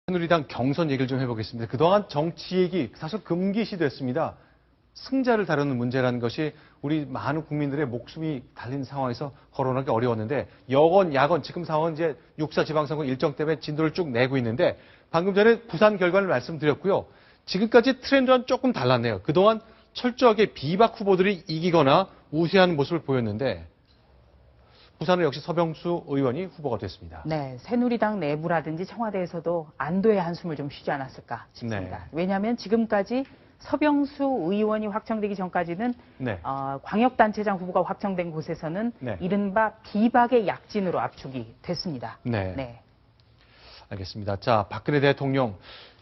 새누리당 경선 얘기를 좀 해보겠습니다. 그동안 정치 얘기 사실 금기시됐습니다. 승자를 다루는 문제라는 것이 우리 많은 국민들의 목숨이 달린 상황에서 거론하기 어려웠는데 여건 야건 지금 상황은 이제 6.4 지방선거 일정 때문에 진도를 쭉 내고 있는데 방금 전에 부산 결과를 말씀드렸고요. 지금까지 트렌드와는 조금 달랐네요. 그동안 철저하게 비박 후보들이 이기거나 우세하는 모습을 보였는데 부산은 역시 서병수 의원이 후보가 됐습니다. 네, 새누리당 내부라든지 청와대에서도 안도의 한숨을 좀 쉬지 않았을까 싶습니다. 네. 왜냐하면 지금까지 서병수 의원이 확정되기 전까지는 네. 광역단체장 후보가 확정된 곳에서는 네. 이른바 비박의 약진으로 압축이 됐습니다. 네. 네. 알겠습니다. 자, 박근혜 대통령.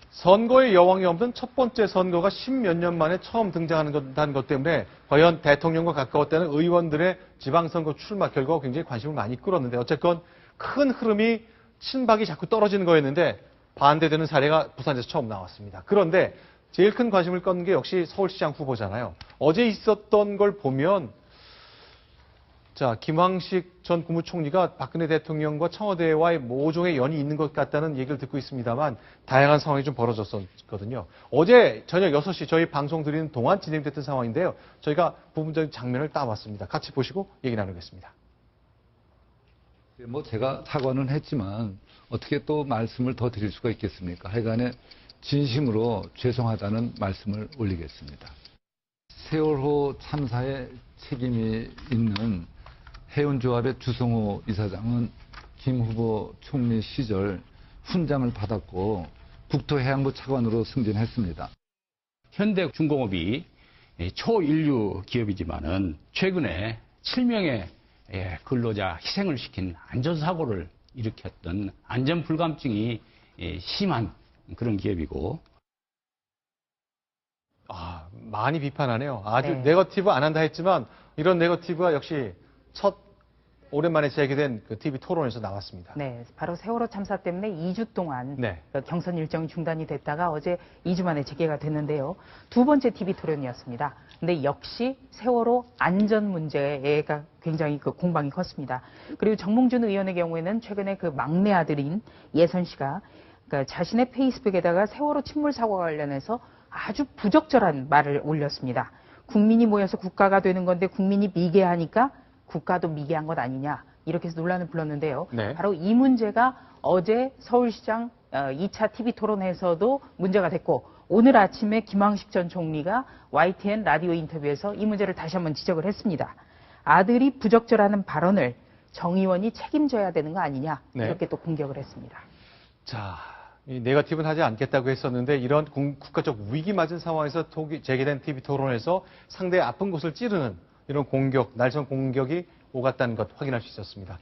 선거의 여왕이 없는 첫 번째 선거가 10몇 년 만에 처음 등장하는 것 때문에 과연 대통령과 가까웠다는 의원들의 지방선거 출마 결과가 굉장히 관심을 많이 끌었는데 어쨌건 큰 흐름이 친박이 자꾸 떨어지는 거였는데 반대되는 사례가 부산에서 처음 나왔습니다. 그런데 제일 큰 관심을 끄는 게 역시 서울시장 후보잖아요. 어제 있었던 걸 보면 자, 김황식 전 국무총리가 박근혜 대통령과 청와대와의 모종의 연이 있는 것 같다는 얘기를 듣고 있습니다만 다양한 상황이 좀 벌어졌었거든요. 어제 저녁 6시 저희 방송 드리는 동안 진행됐던 상황인데요. 저희가 부분적인 장면을 따왔습니다. 같이 보시고 얘기 나누겠습니다. 제가 사과는 했지만 어떻게 또 말씀을 더 드릴 수가 있겠습니까? 하여간에 진심으로 죄송하다는 말씀을 올리겠습니다. 세월호 참사에 책임이 있는 해운조합의 주성호 이사장은 김 후보 총리 시절 훈장을 받았고 국토해양부 차관으로 승진했습니다. 현대중공업이 초인류 기업이지만은 최근에 7명의 근로자 희생을 시킨 안전사고를 일으켰던 안전불감증이 심한 그런 기업이고. 많이 비판하네요. 아주 네. 네거티브 안 한다 했지만 이런 네거티브가 역시 오랜만에 재개된 그 TV 토론에서 나왔습니다. 네, 바로 세월호 참사 때문에 2주 동안 네. 경선 일정이 중단이 됐다가 어제 2주 만에 재개가 됐는데요. 두 번째 TV 토론이었습니다. 근데 역시 세월호 안전 문제가 굉장히 공방이 컸습니다. 그리고 정몽준 의원의 경우에는 최근에 그 막내 아들인 예선 씨가 자신의 페이스북에다가 세월호 침몰 사고와 관련해서 아주 부적절한 말을 올렸습니다. 국민이 모여서 국가가 되는 건데 국민이 미개하니까 국가도 미개한 것 아니냐 이렇게 해서 논란을 불렀는데요. 네. 바로 이 문제가 어제 서울시장 2차 TV 토론에서도 문제가 됐고 오늘 아침에 김황식 전 총리가 YTN 라디오 인터뷰에서 이 문제를 다시 한번 지적을 했습니다. 아들이 부적절하는 발언을 정 의원이 책임져야 되는 거 아니냐 이렇게 또 공격을 했습니다. 자, 이 네거티브는 하지 않겠다고 했었는데 이런 국가적 위기 맞은 상황에서 재개된 TV 토론에서 상대의 아픈 곳을 찌르는 이런 공격, 날선 공격이 오갔다는 것 확인할 수 있었습니다.